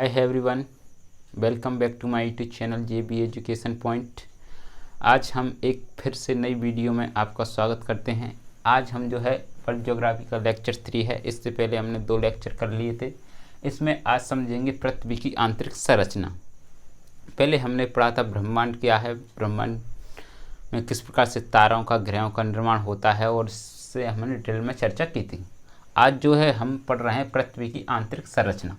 Hi everyone, welcome back to my YouTube channel JB education point. आज हम एक फिर से नई वीडियो में आपका स्वागत करते हैं। आज हम जो है वर्ल्ड ज्योग्राफी का लेक्चर 3 है। इससे पहले हमने 2 लेक्चर कर लिए थे। इसमें आज समझेंगे पृथ्वी की आंतरिक संरचना। पहले हमने पढ़ा था ब्रह्मांड क्या है, ब्रह्मांड में किस प्रकार से तारों का ग्रहों का निर्माण होता है, और इससे हमने डिटेल में चर्चा की थी। आज जो है हम पढ़ रहे हैं पृथ्वी की आंतरिक संरचना।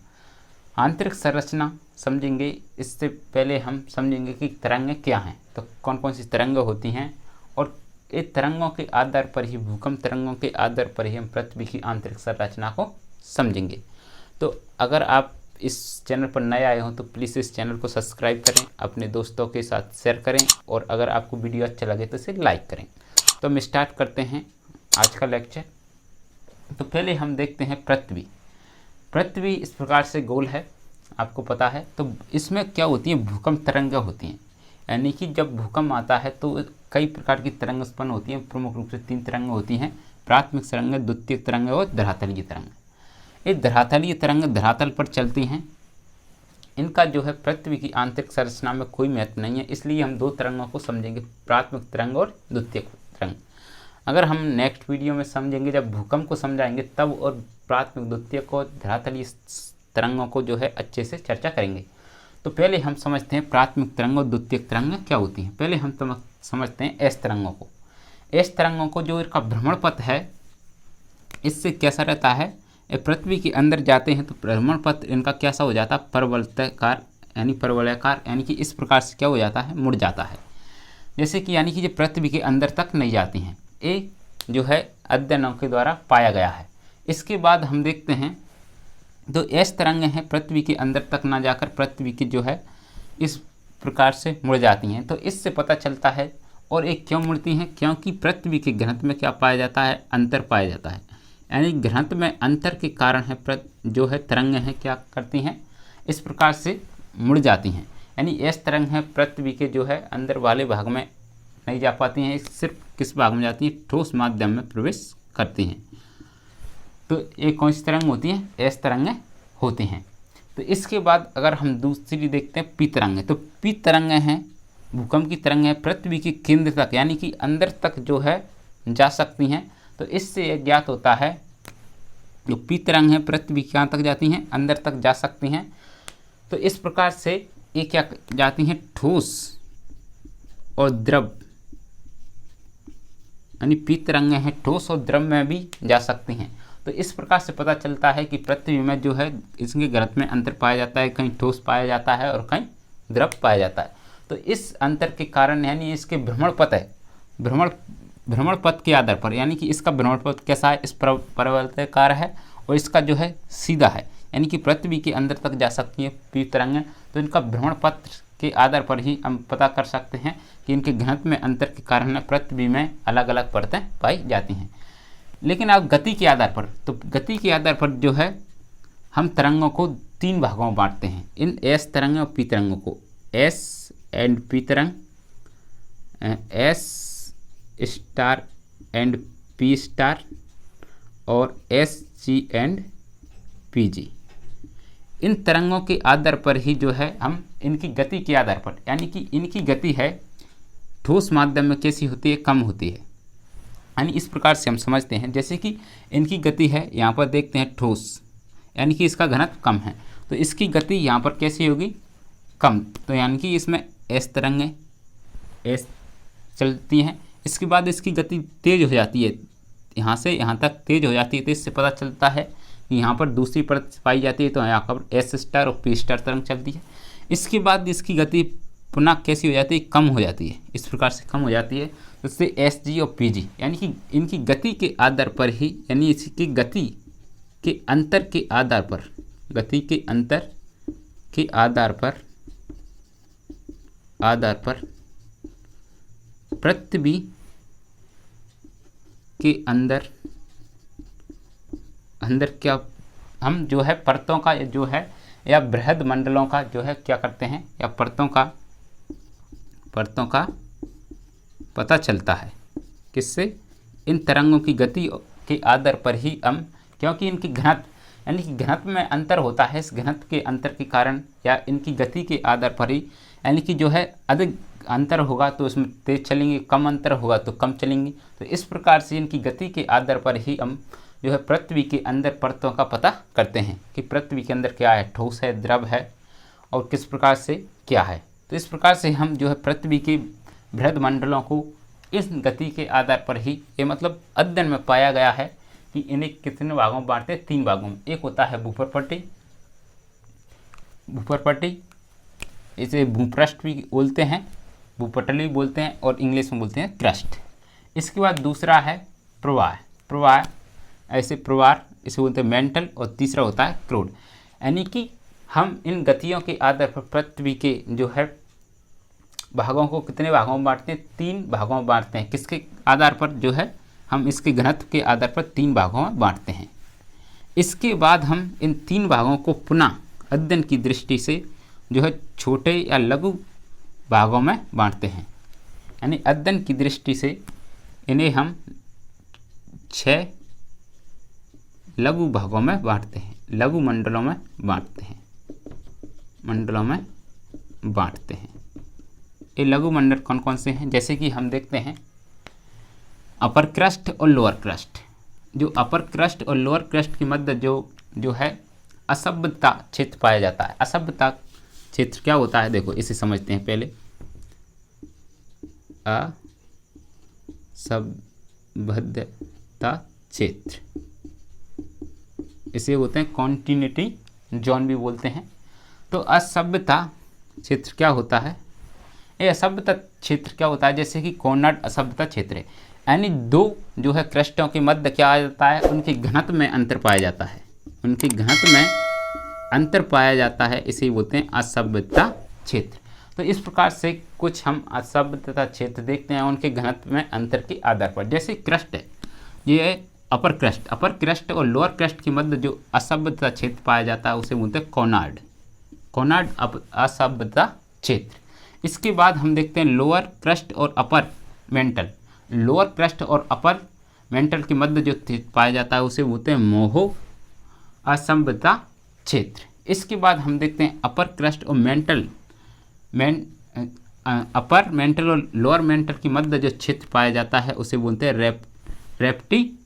आंतरिक संरचना समझेंगे, इससे पहले हम समझेंगे कि तरंगें क्या हैं, तो कौन कौन सी तरंगें होती हैं, और ये तरंगों के आधार पर ही, भूकंप तरंगों के आधार पर ही हम पृथ्वी की आंतरिक संरचना को समझेंगे। तो अगर आप इस चैनल पर नए आए हो तो प्लीज़ इस चैनल को सब्सक्राइब करें, अपने दोस्तों के साथ शेयर करें, और अगर आपको वीडियो अच्छा लगे तो इसे लाइक करें। तो हम स्टार्ट करते हैं आज का लेक्चर। तो पहले हम देखते हैं पृथ्वी इस प्रकार से गोल है, आपको पता है। तो इसमें क्या होती है, भूकंप तरंगें होती हैं। यानी कि जब भूकंप आता है तो कई प्रकार की तरंग उत्पन्न होती हैं। प्रमुख रूप से 3 तरंगें होती हैं: प्राथमिक तरंगें, द्वितीयक तरंगें और धरातलीय तरंगें। ये धरातलीय तरंगें धरातल पर चलती हैं। इनका जो है पृथ्वी की आंतरिक संरचना में कोई महत्व नहीं है, इसलिए हम 2 तरंगों को समझेंगे, प्राथमिक तरंग और द्वितीयक तरंग। अगर हम नेक्स्ट वीडियो में समझेंगे, जब भूकंप को समझाएंगे तब, और प्राथमिक, द्वितीयक और धरातलीय तरंगों को जो है अच्छे से चर्चा करेंगे। तो पहले हम समझते हैं प्राथमिक तरंग और द्वितीयक तरंग क्या होती हैं। पहले हम समझते हैं एस तरंगों को। एस तरंगों को जो इनका भ्रमण पथ है, इससे कैसा रहता है, ये पृथ्वी के अंदर जाते हैं तो भ्रमण पथ इनका कैसा हो जाता है, परवलयाकार, यानी कि इस प्रकार से क्या हो जाता है, मुड़ जाता है। जैसे कि यानी कि ये पृथ्वी के अंदर तक नहीं जाती हैं। ये जो है अध्ययनों के द्वारा पाया गया है। इसके बाद हम देखते हैं तो एस तरंगें हैं, पृथ्वी के अंदर तक ना जाकर पृथ्वी की जो है इस प्रकार से मुड़ जाती हैं। तो इससे पता चलता है, और एक क्यों मुड़ती हैं, क्योंकि पृथ्वी के घनत्व में क्या पाया जाता है, अंतर पाया जाता है। यानी घनत्व में अंतर के कारण है जो है तरंगें हैं क्या करती हैं, इस प्रकार से मुड़ जाती हैं। यानी एस तरंग है पृथ्वी के जो है अंदर वाले भाग में नहीं जा पाती हैं, सिर्फ किस भाग में जाती हैं, ठोस माध्यम में प्रवेश करती हैं। तो ये कौन सी तरंग होती हैं, एस तरंगें होती हैं। तो इसके बाद अगर हम दूसरी देखते हैं पी तरंगें, तो पी तरंगें हैं भूकंप की तरंगें हैं, पृथ्वी के केंद्र तक यानी कि अंदर तक जो है जा सकती हैं। तो इससे यह ज्ञात होता है, जो पी तरंग है पृथ्वी कहाँ तक जाती हैं, अंदर तक जा सकती हैं। तो इस प्रकार से ये क्या जाती हैं, ठोस और द्रव, यानी पी तरंगें हैं ठोस और द्रव में भी जा सकती हैं। तो इस प्रकार से पता चलता है कि पृथ्वी में जो है इसके घनत्व में अंतर पाया जाता है, कहीं ठोस पाया जाता है और कहीं द्रव पाया जाता है। तो इस अंतर के कारण, यानी इसके भ्रमण पथ है, भ्रमण पथ के आधार पर, यानी कि इसका भ्रमण पथ कैसा है, इस परवलयाकार है, और इसका जो है सीधा है, यानी कि पृथ्वी के अंदर तक जा सकती है पी तरंगें। तो इनका भ्रमण पथ के आधार पर ही हम पता कर सकते हैं कि इनके घनत्व में अंतर के कारण पृथ्वी में अलग अलग परतें पाई जाती हैं। लेकिन अब गति के आधार पर, तो गति के आधार पर जो है हम तरंगों को 3 भागों में बांटते हैं, इन एस तरंगों और पी तरंगों को। एस एंड पी तरंग, S star and P star, और S G and P G. इन तरंगों के आधार पर ही जो है हम इनकी गति के आधार पर, यानी कि इनकी गति है ठोस माध्यम में कैसी होती है, कम होती है। यानी इस प्रकार से हम समझते हैं, जैसे कि इनकी गति है, यहाँ पर देखते हैं ठोस, यानी कि इसका घनत्व कम है, तो इसकी गति यहाँ पर कैसी होगी, कम। तो यानी कि इसमें एस तरंगें एस चलती हैं। इसके बाद इसकी गति तेज हो जाती है, यहाँ से यहाँ तक तेज हो जाती है। तो इससे पता चलता है कि यहाँ पर दूसरी परत पाई जाती है, तो यहाँ पर एस स्टार और पी स्टार तरंग चलती है। इसके बाद इसकी गति पुनः कैसी हो जाती है, कम हो जाती है, इस प्रकार से कम हो जाती है। तो इससे एस जी और पी जी, यानी कि इनकी गति के आधार पर ही, यानी इसकी गति के अंतर के आधार पर, गति के अंतर के आधार पर पृथ्वी के अंदर क्या हम जो है परतों का जो है, या बृहद मंडलों का जो है क्या करते हैं, या परतों का पता चलता है। किससे, इन तरंगों की गति के आधार पर ही हम, क्योंकि इनकी घनत्व, यानी कि घनत्व में अंतर होता है। इस घनत्व के अंतर के कारण या इनकी गति के आधार पर ही, यानी कि जो है अधिक अंतर होगा तो उसमें तेज चलेंगे, कम अंतर होगा तो कम चलेंगे। तो इस प्रकार से इनकी गति के आधार पर ही हम जो है पृथ्वी के अंदर परतों का पता करते हैं कि पृथ्वी के अंदर क्या है, ठोस है, द्रव है और किस प्रकार से क्या है। तो इस प्रकार से हम जो है पृथ्वी के बृहद मंडलों को इस गति के आधार पर ही, ये मतलब अध्ययन में पाया गया है कि इन्हें कितने भागों में बांटते हैं, 3 भागों में। एक होता है भूपरपट्टी, इसे भूपृष्ठ भी बोलते हैं, भूपटल भी बोलते हैं और इंग्लिश में बोलते हैं क्रस्ट। इसके बाद दूसरा है प्रवाह, ऐसे प्रवाह इसे बोलते हैं मेंटल, और तीसरा होता है क्रोड। यानी कि हम इन गतियों के आधार पर पृथ्वी के जो है भागों को कितने भागों में बांटते हैं, 3 भागों में बांटते हैं। किसके आधार पर, जो है हम इसके घनत्व के आधार पर 3 भागों में बांटते हैं। इसके बाद हम इन 3 भागों को पुनः अध्ययन की दृष्टि से जो है छोटे या लघु भागों में बांटते हैं। यानी अध्ययन की दृष्टि से इन्हें हम 6 लघु भागों में बांटते हैं, लघु मंडलों में बांटते हैं, ये लघु मंडल कौन कौन से हैं, जैसे कि हम देखते हैं अपर क्रस्ट और लोअर क्रस्ट। जो अपर क्रस्ट और लोअर क्रस्ट के मध्य जो है असभ्यता क्षेत्र पाया जाता है। असभ्यता क्षेत्र क्या होता है, देखो इसे समझते हैं पहले। असभ्यता क्षेत्र, इसे बोलते हैं कॉन्टिन्यूटी जोन भी बोलते हैं। तो असभ्यता क्षेत्र क्या होता है, ये असभ्यता क्षेत्र क्या होता है, जैसे कि कॉर्नर्ड असभ्यता क्षेत्र है। यानी 2 जो है क्रस्टों के मध्य क्या आ जाता है, उनके घनत्व में अंतर पाया जाता है, इसे बोलते हैं असभ्यता क्षेत्र। तो इस प्रकार से कुछ हम असभ्यता क्षेत्र देखते हैं उनके घनत्व में अंतर के आधार पर। जैसे क्रस्ट है, ये अपर क्रस्ट और लोअर क्रस्ट के मध्य जो असभ्यता क्षेत्र पाया जाता है उसे बोलते हैं कॉर्नर्ड असभ्यता क्षेत्र। इसके बाद हम देखते हैं लोअर क्रस्ट और अपर मेंटल। लोअर क्रस्ट और अपर मेंटल के मध्य जो पाया जाता है उसे बोलते हैं मोहो असभ्यता क्षेत्र। इसके बाद हम देखते हैं अपर क्रस्ट और अपर मेंटल और लोअर मेंटल के मध्य जो क्षेत्र पाया जाता है उसे बोलते हैं रेप्टी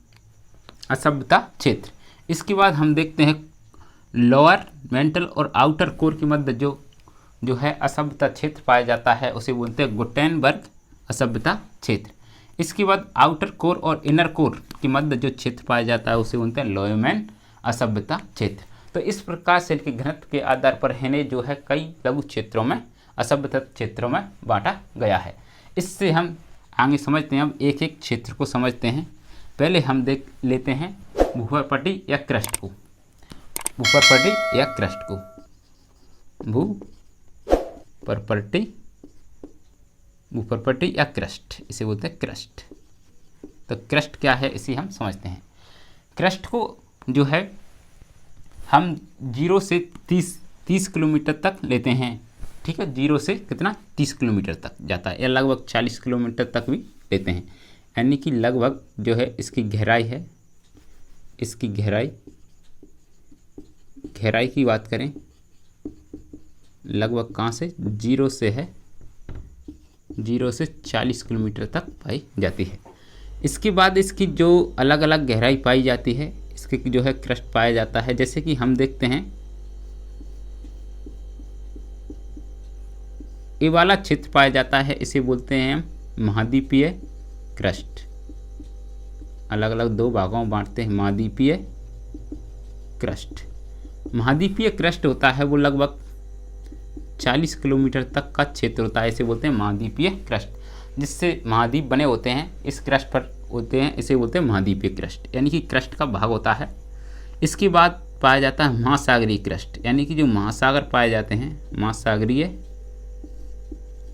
असभ्यता क्षेत्र। इसके बाद हम देखते हैं लोअर मेंटल और आउटर कोर के मध्य जो है असभ्यता क्षेत्र पाया जाता है उसे बोलते हैं गुटेनबर्ग असभ्यता क्षेत्र। इसके बाद आउटर कोर और इनर कोर के मध्य जो क्षेत्र पाया जाता है उसे बोलते हैं लोयमैन असभ्यता क्षेत्र। तो इस प्रकार से इनके घनत्व के आधार पर इन्हें जो है कई लघु क्षेत्रों में, असभ्यता क्षेत्रों में बांटा गया है। इससे हम आगे समझते हैं, अब एक एक क्षेत्र को समझते हैं। पहले हम देख लेते हैं भूपरपट्टी या क्रस्ट को। भूपरपट्टी या क्रस्ट, इसे बोलते हैं क्रस्ट। तो क्रस्ट क्या है इसे हम समझते हैं। क्रस्ट को जो है हम 0 से 30 किलोमीटर तक लेते हैं, ठीक है। 0 से कितना, 30 किलोमीटर तक जाता है, या लगभग 40 किलोमीटर तक भी लेते हैं। यानी कि लगभग जो है इसकी गहराई है, इसकी गहराई की बात करें लगभग कहाँ से, 0 से है, 0 से 40 किलोमीटर तक पाई जाती है। इसके बाद इसकी जो अलग अलग गहराई पाई जाती है, इसके जो है क्रस्ट पाया जाता है। जैसे कि हम देखते हैं ये वाला क्षेत्र पाया जाता है, इसे बोलते हैं हम महाद्वीपीय क्रस्ट। अलग अलग 2 भागों में बांटते हैं, महाद्वीपीय क्रस्ट होता है वो लगभग 40 किलोमीटर तक का क्षेत्र होता है, इसे बोलते हैं महाद्वीपीय क्रस्ट। जिससे महाद्वीप बने होते हैं इस क्रस्ट पर होते हैं, इसे बोलते हैं महाद्वीपीय क्रस्ट, यानी कि क्रस्ट का भाग होता है। इसके बाद पाया जाता है महासागरीय क्रस्ट, यानी कि जो महासागर पाए जाते हैं, महासागरीय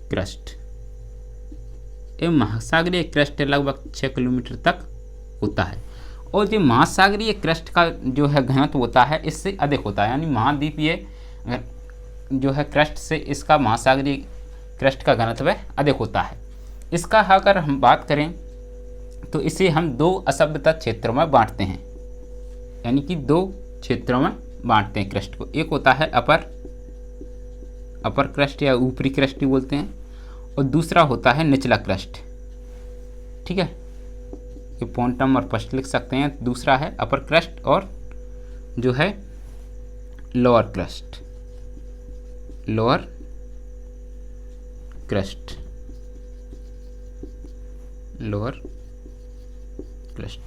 क्रस्ट। ये महासागरीय क्रस्ट लगभग 6 किलोमीटर तक होता है। और जो महासागरीय क्रस्ट का जो है घनत्व होता है इससे अधिक होता है, यानी महाद्वीपीय जो है क्रस्ट से इसका महासागरीय क्रस्ट का घनत्व अधिक होता है। इसका अगर हम बात करें तो इसे हम 2 असभ्यता क्षेत्रों में बांटते हैं, यानी कि 2 क्षेत्रों में बांटते हैं क्रस्ट को। एक होता है अपर क्रस्ट या ऊपरी क्रस्ट भी बोलते हैं, और दूसरा होता है निचला क्रस्ट। ठीक है, ये पॉइंट नंबर फर्स्ट लिख सकते हैं। दूसरा है अपर क्रस्ट और जो है lower crust, lower crust, lower crust.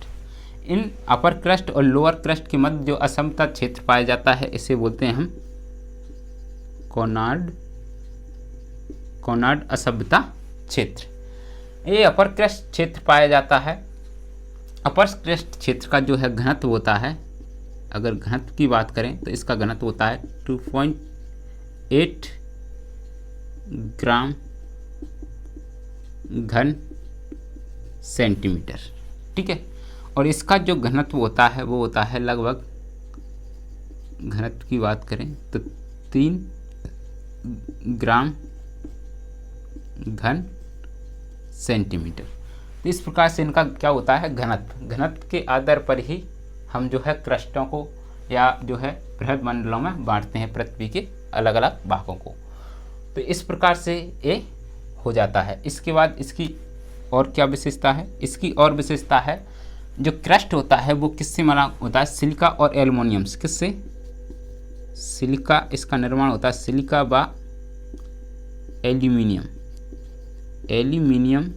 इन अपर क्रस्ट और लोअर क्रस्ट के मध्य जो असमता क्षेत्र पाया जाता है इसे बोलते हैं हम कोनार्ड असभ्यता क्षेत्र। ये अपर क्रस्ट क्षेत्र पाया जाता है। अपर क्रस्ट क्षेत्र का जो है घनत्व होता है, अगर घनत्व की बात करें तो इसका घनत्व होता है 2.8 ग्राम घन सेंटीमीटर। ठीक है, और इसका जो घनत्व होता है वो होता है लगभग, घनत्व की बात करें तो 3 ग्राम घन सेंटीमीटर। तो इस प्रकार से इनका क्या होता है घनत्व। घनत्व के आधार पर ही हम जो है क्रस्टों को या जो है बृहद मंडलों में बांटते हैं पृथ्वी के अलग अलग भागों को। तो इस प्रकार से ये हो जाता है। इसके बाद इसकी और क्या विशेषता है, इसकी और विशेषता है जो क्रस्ट होता है वो किससे बना होता है, सिलिका और एल्युमिनियम से। किससे, सिलिका, इसका निर्माण होता है सिलिका व एल्यूमिनियम, एल्यूमिनियम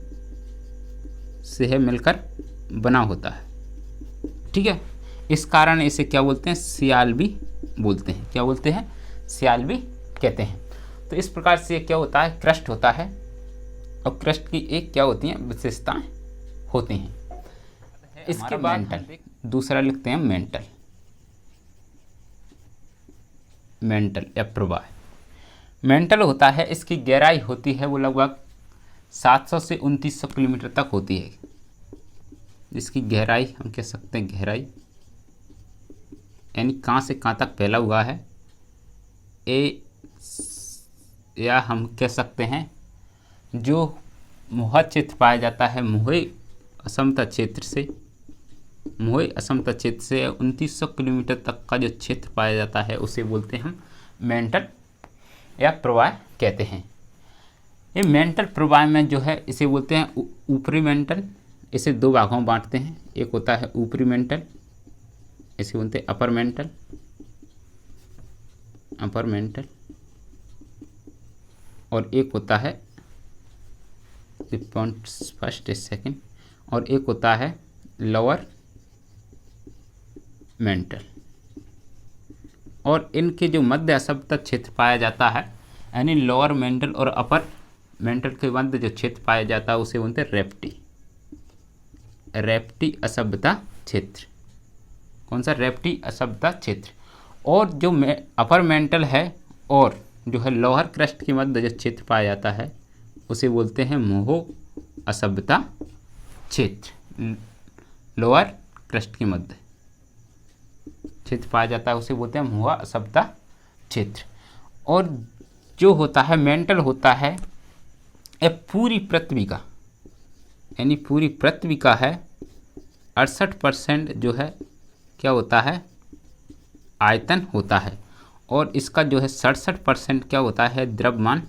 से है मिलकर बना होता है। ठीक है, इस कारण इसे क्या बोलते हैं, सियाल भी बोलते हैं। क्या बोलते हैं, सियाल भी कहते हैं। तो इस प्रकार से क्या होता है, क्रस्ट होता है, और क्रस्ट की एक क्या होती हैं, विशेषताएं होती हैं। इसके बाद मेंटल, दूसरा लिखते हैं मेंटल, मेंटल या प्रवाह। मेंटल होता है, इसकी गहराई होती है वो लगभग 700 से 2900 किलोमीटर तक होती है। इसकी गहराई हम कह सकते हैं, गहराई यानी कहाँ से कहाँ तक फैला हुआ है, या हम कह सकते हैं जो मोहा क्षेत्र पाया जाता है, मोहे असमता क्षेत्र से 2900 किलोमीटर तक का जो क्षेत्र पाया जाता है उसे बोलते हैं हम मेंटल या प्रवाह कहते हैं। ये मेंटल प्रवाह में जो है इसे बोलते हैं ऊपरी मेंटल। इसे दो भागों में बांटते हैं, एक होता है ऊपरी मेंटल, इसे बोलते हैं अपर मेंटल, अपर मेंटल, और एक होता है फर्स्ट सेकंड, और एक होता है लोअर मेंटल। और इनके जो मध्य असमता क्षेत्र पाया जाता है, यानी लोअर मेंटल और अपर मेंटल के मध्य जो क्षेत्र पाया जाता है उसे बोलते हैं रेप्टी असभ्यता क्षेत्र। कौन सा, रेप्टी असभ्यता क्षेत्र। और जो अपर मेंटल है और जो है लोअर क्रस्ट के मध्य जो क्षेत्र पाया जाता है उसे बोलते हैं मोहो असभ्यता क्षेत्र। लोअर क्रस्ट के मध्य क्षेत्र पाया जाता है उसे बोलते हैं मोहा असभ्यता क्षेत्र। और जो होता है मेंटल होता है ये पूरी पृथ्वी का, यानी पूरी पृथ्वी का है 68% जो है क्या होता है, आयतन होता है। और इसका जो है 67% क्या होता है, द्रव्यमान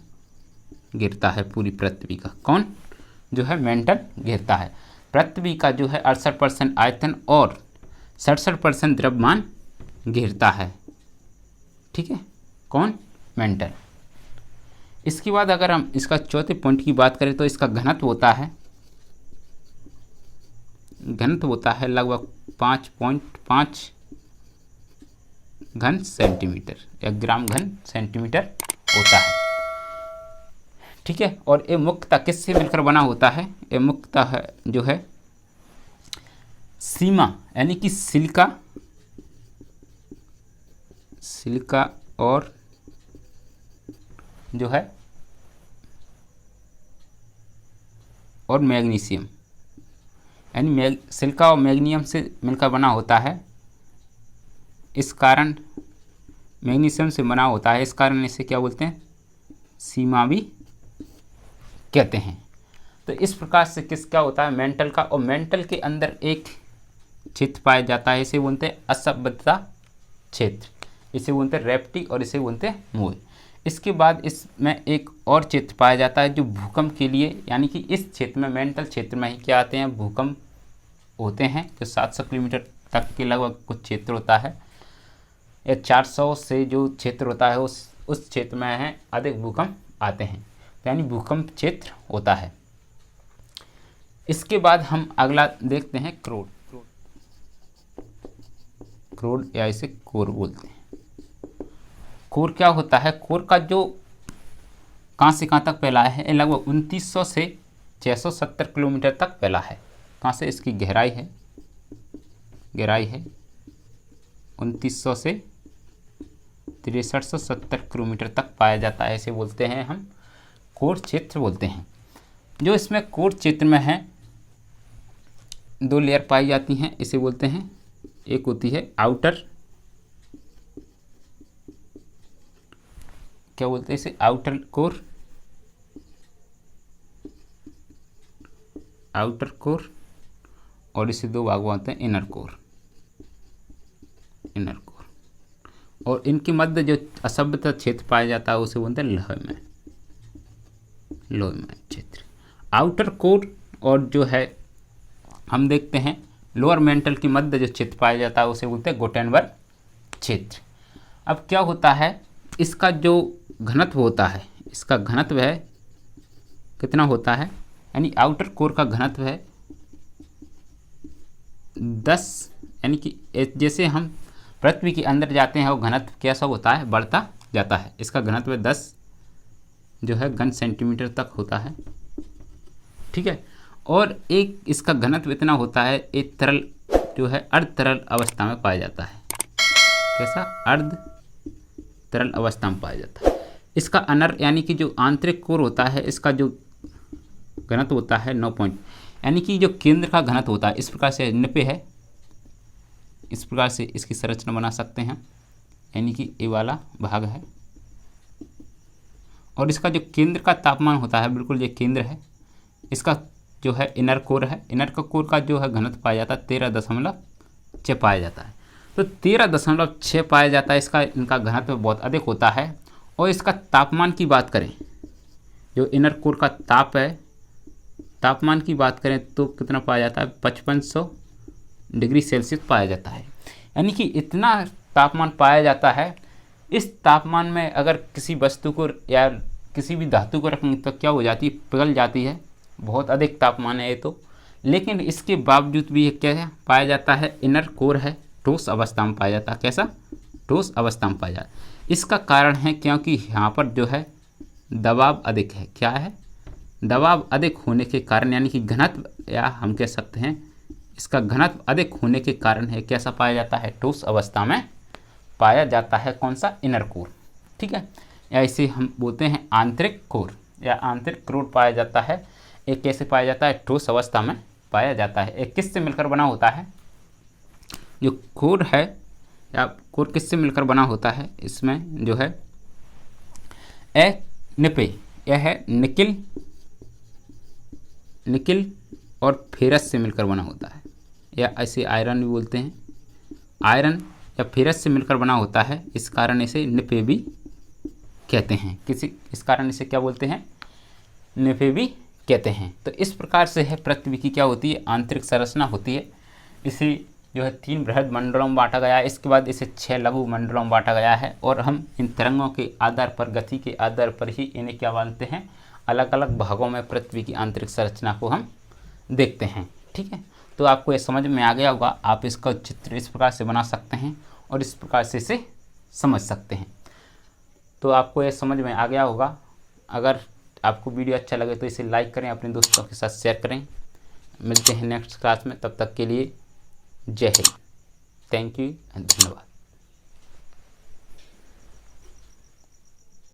गिरता है पूरी पृथ्वी का। कौन, जो है मेंटल गिरता है। पृथ्वी का जो है 68% आयतन और 67% द्रव्यमान गिरता है। ठीक है, कौन, मेंटल। इसके बाद अगर हम इसका चौथे पॉइंट की बात करें तो इसका घनत्व होता है, घनत्व होता है लगभग 5.5 घन सेंटीमीटर या ग्राम घन सेंटीमीटर होता है। ठीक है, और ये मुख्यतः किससे मिलकर बना होता है, ये मुख्यतः है जो है सीमा, यानी कि सिलिका और जो है और मैग्नीशियम, यानी सिलिका और मैग्नीशियम से मिलकर बना होता है। इस कारण मैग्नीशियम से बना होता है, इस कारण इसे क्या बोलते हैं, सीमा भी कहते हैं। तो इस प्रकार से क्या होता है मेंटल का, और मेंटल के अंदर एक क्षेत्र पाया जाता है, इसे बोलते हैं असभ्यता क्षेत्र, इसे बोलते हैं रेप्टी और इसे बोलते हैं मोय। इसके बाद इसमें एक और क्षेत्र पाया जाता है जो भूकंप के लिए, यानी कि इस क्षेत्र में मेंटल क्षेत्र में ही क्या आते हैं, भूकंप होते हैं, जो 700 किलोमीटर तक के लगभग कुछ क्षेत्र होता है, या 400 से जो क्षेत्र होता है उस क्षेत्र में है अधिक भूकंप आते हैं, यानी भूकंप क्षेत्र होता है। इसके बाद हम अगला देखते हैं क्रोड। क्रोड या इसे कोर बोलते हैं। कोर क्या होता है, कोर का जो कहाँ से कहाँ तक फैला है, लगभग 2900 से 670 किलोमीटर तक फैला है। कहाँ से, इसकी गहराई है 2900 से 6370 किलोमीटर तक पाया जाता है। इसे बोलते हैं हम कोर क्षेत्र बोलते हैं। जो इसमें कोर क्षेत्र में है 2 लेयर पाई जाती हैं, इसे बोलते हैं, एक होती है आउटर, क्या बोलते हैं इसे, आउटर कोर, और इसे 2 भाग होते हैं इनर कोर। और इनके मध्य जो असभ्यता क्षेत्र पाया जाता है उसे बोलते हैं लोहे में क्षेत्र। आउटर कोर और जो है हम देखते हैं लोअर मेंटल के मध्य जो क्षेत्र पाया जाता है उसे बोलते हैं गुटेनबर्ग क्षेत्र। अब क्या होता है, इसका जो घनत्व होता है, इसका घनत्व है कितना होता है, यानी आउटर कोर का घनत्व है 10, यानी कि जैसे हम पृथ्वी के अंदर जाते हैं और घनत्व कैसा होता है, बढ़ता जाता है। इसका घनत्व 10 जो है घन सेंटीमीटर तक होता है, ठीक है। और एक इसका घनत्व इतना होता है, एक तरल जो है अर्ध तरल अवस्था में पाया जाता है। कैसा, अर्ध तरल अवस्था में पाया जाता है। इसका अनर यानी कि जो आंतरिक कोर होता है, इसका जो घनत्व होता है 9 पॉइंट, यानी कि जो केंद्र का घनत्व होता है इस प्रकार से 90 है। इस प्रकार से इसकी संरचना बना सकते हैं, यानी कि ये वाला भाग है, और इसका जो केंद्र का तापमान होता है, बिल्कुल ये केंद्र है, इसका जो है इनर कोर है। इनर कोर का जो है घनत्व पाया जाता है 13.6 पाया जाता है। तो 13.6 पाया जाता है, इनका घनत्व बहुत अधिक होता है। और इसका तापमान की बात करें, जो इनर कोर का तापमान की बात करें तो कितना पाया जाता है, 5500 डिग्री सेल्सियस पाया जाता है। यानी कि इतना तापमान पाया जाता है। इस तापमान में अगर किसी वस्तु को या किसी भी धातु को रखेंगे तो क्या हो जाती है, पिघल जाती है। बहुत अधिक तापमान है ये तो, लेकिन इसके बावजूद भी ये क्या पाया जाता है, इनर कोर है, ठोस अवस्था में पाया जाता है। कैसा, ठोस अवस्था में पाया जाता है। इसका कारण है क्योंकि यहाँ पर जो है दबाव अधिक है। क्या है, दबाव अधिक होने के कारण, यानी कि घनत्व, या हम कह सकते हैं इसका घनत्व अधिक होने के कारण है कैसा पाया जाता है, ठोस अवस्था में पाया जाता है। कौन सा, इनर कोर, ठीक है। या इसे हम बोलते हैं आंतरिक कोर या आंतरिक कोर पाया जाता है। एक कैसे पाया जाता है, ठोस अवस्था में पाया जाता है। एक किससे मिलकर बना होता है, जो कोर है या कोर किससे मिलकर बना होता है, इसमें जो है यह है निकिल और फेरस से मिलकर बना होता है, या ऐसे आयरन भी बोलते हैं। आयरन या फेरस से मिलकर बना होता है, इस कारण इसे निपे भी कहते हैं। इस कारण इसे क्या बोलते हैं, निपे भी कहते हैं। तो इस प्रकार से है पृथ्वी की क्या होती है, आंतरिक संरचना होती है। इसे जो है 3 बृहद मंडलों में बांटा गया है। इसके बाद इसे 6 लघु मंडलों में बांटा गया है। और हम इन तरंगों के आधार पर, गति के आधार पर ही इन्हें क्या मानते हैं, अलग अलग भागों में पृथ्वी की आंतरिक संरचना को हम देखते हैं, ठीक है। तो आपको ये समझ में आ गया होगा। आप इसका चित्र इस प्रकार से बना सकते हैं और इस प्रकार से इसे समझ सकते हैं। तो आपको ये समझ में आ गया होगा। अगर आपको वीडियो अच्छा लगे तो इसे लाइक करें, अपने दोस्तों के साथ शेयर करें। मिलते हैं नेक्स्ट क्लास में, तब तक के लिए जय हिंद, थैंक यू एंड धन्यवाद।